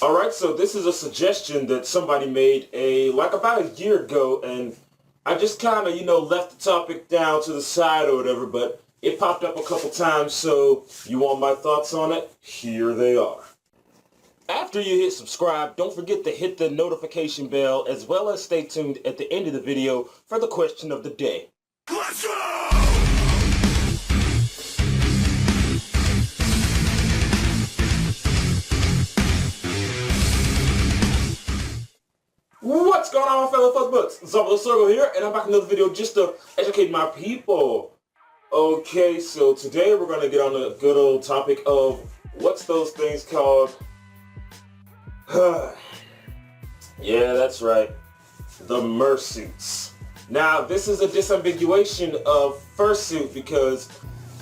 Alright, so this is a suggestion that somebody made about a year ago, and I just kind of, left the topic down to the side or whatever, but it popped up a couple times, so you want my thoughts on it? Here they are. After you hit subscribe, don't forget to hit the notification bell, as well as stay tuned at the end of the video for the question of the day. Let's go! What's going on, fellow fuckbutts? ZabuTheSergal here, and I'm back in another video just to educate my people. Okay, so today we're going to get on the good old topic of what's those things called? Yeah, that's right. The MURRSUITS. Now, this is a disambiguation of fursuit because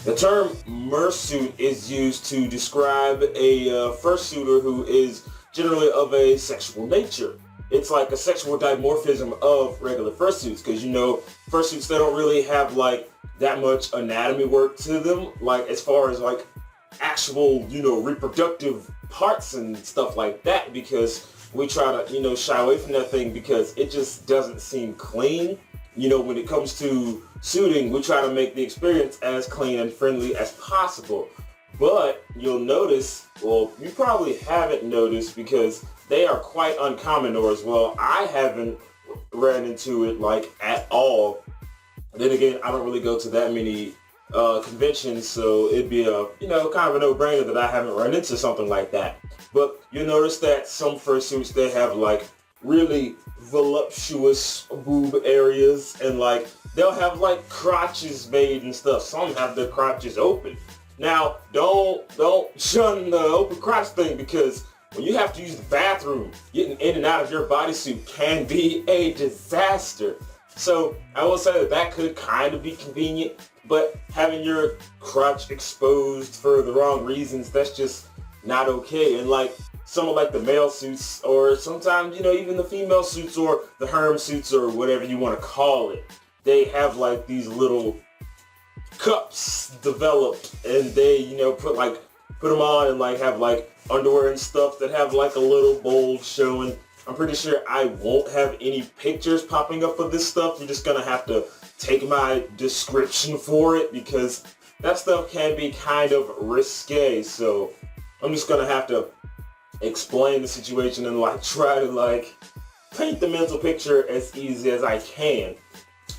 the term MURRSUIT is used to describe a fursuiter who is generally of a sexual nature. It's like a sexual dimorphism of regular fursuits because, fursuits, they don't really have like that much anatomy work to them, like as far as like actual, reproductive parts and stuff like that, because we try to, shy away from that thing because it just doesn't seem clean. When it comes to suiting, we try to make the experience as clean and friendly as possible. But you'll notice, well, you probably haven't noticed because they are quite uncommon, or as well, I haven't ran into it like at all. Then again, I don't really go to that many conventions, so it'd be a, kind of a no-brainer that I haven't run into something like that. But you'll notice that some fursuits, they have like really voluptuous boob areas, and like they'll have like crotches made and stuff. Some have their crotches open. Now, don't shun the open crotch thing, because when you have to use the bathroom, getting in and out of your bodysuit can be a disaster. So I will say that could kind of be convenient, but having your crotch exposed for the wrong reasons, that's just not okay. And like some of like the male suits, or sometimes, even the female suits or the herm suits or whatever you want to call it, they have like these little cups developed, and they, put them on and like have like underwear and stuff that have like a little bulge showing. I'm pretty sure I won't have any pictures popping up of this stuff. You're just gonna have to take my description for it, because that stuff can be kind of risque. So I'm just gonna have to explain the situation and like try to paint the mental picture as easy as I can.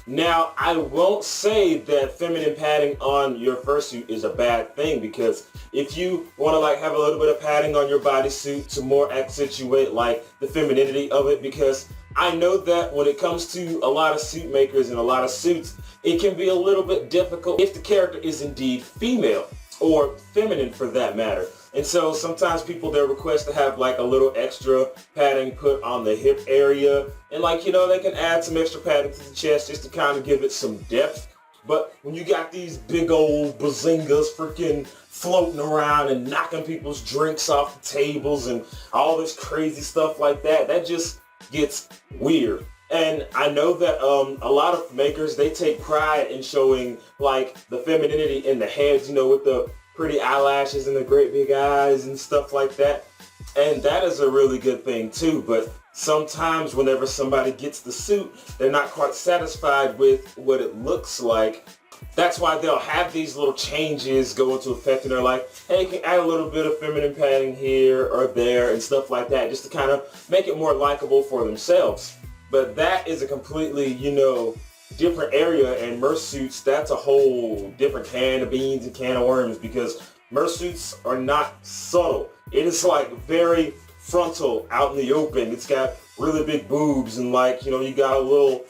Now, I won't say that feminine padding on your fursuit is a bad thing, because if you want to have a little bit of padding on your bodysuit to more accentuate the femininity of it, because I know that when it comes to a lot of suit makers and a lot of suits, it can be a little bit difficult if the character is indeed female, or feminine for that matter. And so sometimes people, they'll request to have a little extra padding put on the hip area. And they can add some extra padding to the chest just to kind of give it some depth. But when you got these big old bazingas freaking floating around and knocking people's drinks off the tables and all this crazy stuff like that, that just gets weird. And I know that a lot of makers, they take pride in showing the femininity in the heads, with the pretty eyelashes and the great big eyes and stuff like that. And that is a really good thing too. But sometimes whenever somebody gets the suit, they're not quite satisfied with what it looks like. That's why they'll have these little changes go into effect, and they're like, hey, you can add a little bit of feminine padding here or there and stuff like that, just to kind of make it more likable for themselves. But that is a completely, different area, and MURRSUITS, that's a whole different can of beans and can of worms, because MURRSUITS are not subtle. It is very frontal, out in the open. It's got really big boobs, and you got a little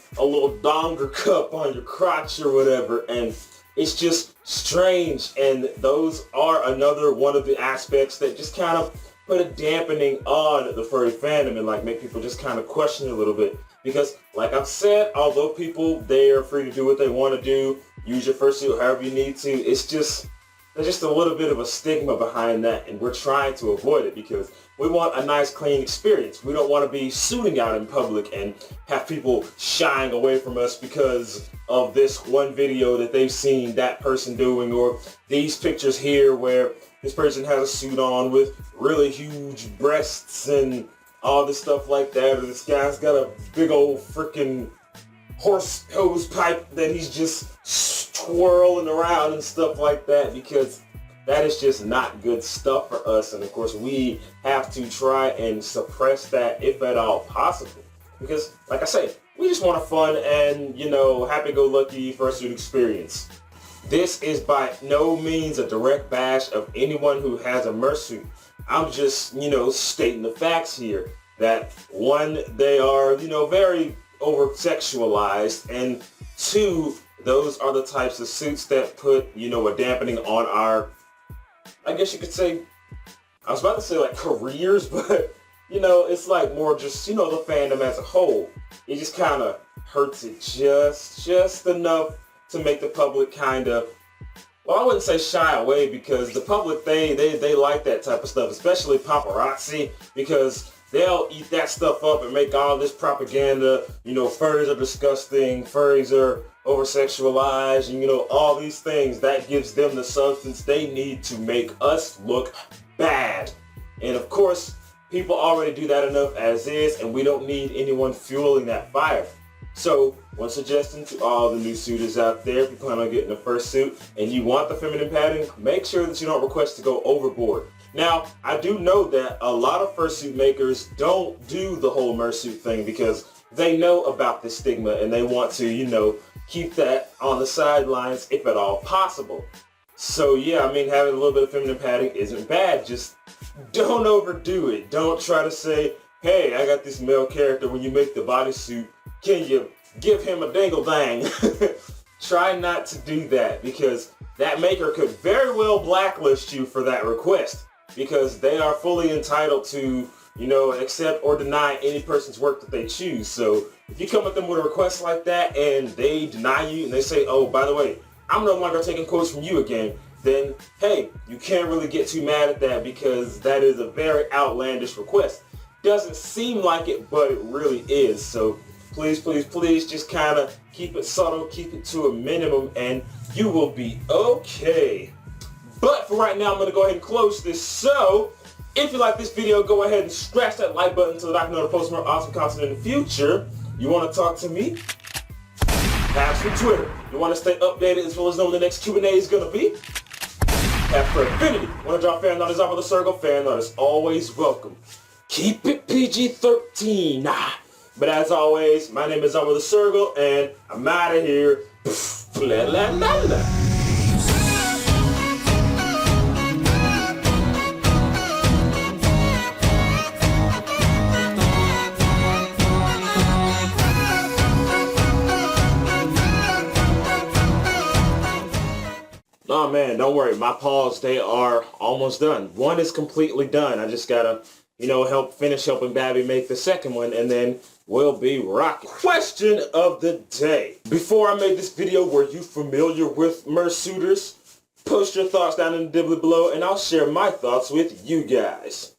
donger cup on your crotch or whatever, and it's just strange. And those are another one of the aspects that just kind of put a dampening on the furry fandom and make people just kind of question it a little bit. Because like I've said, although people, they are free to do what they want to do, use your fursuit however you need to, there's just a little bit of a stigma behind that, and we're trying to avoid it because we want a nice clean experience. We don't want to be suiting out in public and have people shying away from us because of this one video that they've seen that person doing, or these pictures here where this person has a suit on with really huge breasts and all this stuff like that, or this guy's got a big old freaking horse hose pipe that he's just twirling around and stuff like that, because that is just not good stuff for us. And of course we have to try and suppress that if at all possible, because like I say, we just want a fun and, you know, happy-go-lucky fursuit experience. This is by no means a direct bash of anyone who has a MURRSUIT. I'm just, you know, stating the facts here. That one, they are, you know, very over-sexualized, and two, those are the types of suits that put, you know, a dampening on our, I guess you could say, I was about to say like careers, but, you know, it's like more just, you know, the fandom as a whole. It just kind of hurts it just enough to make the public kind of, well, I wouldn't say shy away, because the public, they like that type of stuff, especially paparazzi, because they'll eat that stuff up and make all this propaganda, you know, furries are disgusting, furries are over-sexualized, and, you know, all these things. That gives them the substance they need to make us look bad. And of course, people already do that enough as is, and we don't need anyone fueling that fire. So, one suggestion to all the new suitors out there, if you plan on getting a fursuit and you want the feminine padding, make sure that you don't request to go overboard. Now, I do know that a lot of fursuit makers don't do the whole MURRSUIT thing because they know about the stigma and they want to, you know, keep that on the sidelines if at all possible. So yeah, I mean, having a little bit of feminine padding isn't bad, just don't overdo it. Don't try to say, hey, I got this male character, when you make the bodysuit, can you give him a dingle-dang? Try not to do that, because that maker could very well blacklist you for that request, because they are fully entitled to, you know, accept or deny any person's work that they choose. So if you come at them with a request like that and they deny you and they say, oh, by the way, I'm no longer taking quotes from you again, then hey, you can't really get too mad at that, because that is a very outlandish request. Doesn't seem like it, but it really is. So please, please, please just kind of keep it subtle, keep it to a minimum, and you will be okay. But for right now, I'm going to go ahead and close this. So if you like this video, go ahead and scratch that like button so that I can know to post more awesome content in the future. You want to talk to me? Perhaps through Twitter. You want to stay updated as well as know when the next Q&A is going to be? Have for Infinity. Want to drop fan art, ZabuTheSergal? Fan art is always welcome. Keep it PG-13. But as always, my name is ZabuTheSergal, and I'm out of here. La la la la. Oh man, don't worry, my paws, they are almost done. One is completely done. I just gotta, you know, helping Babby make the second one, and then we'll be rocking. Question of the day. Before I made this video, were you familiar with MURRSUITers? Post your thoughts down in the dibbly below, and I'll share my thoughts with you guys.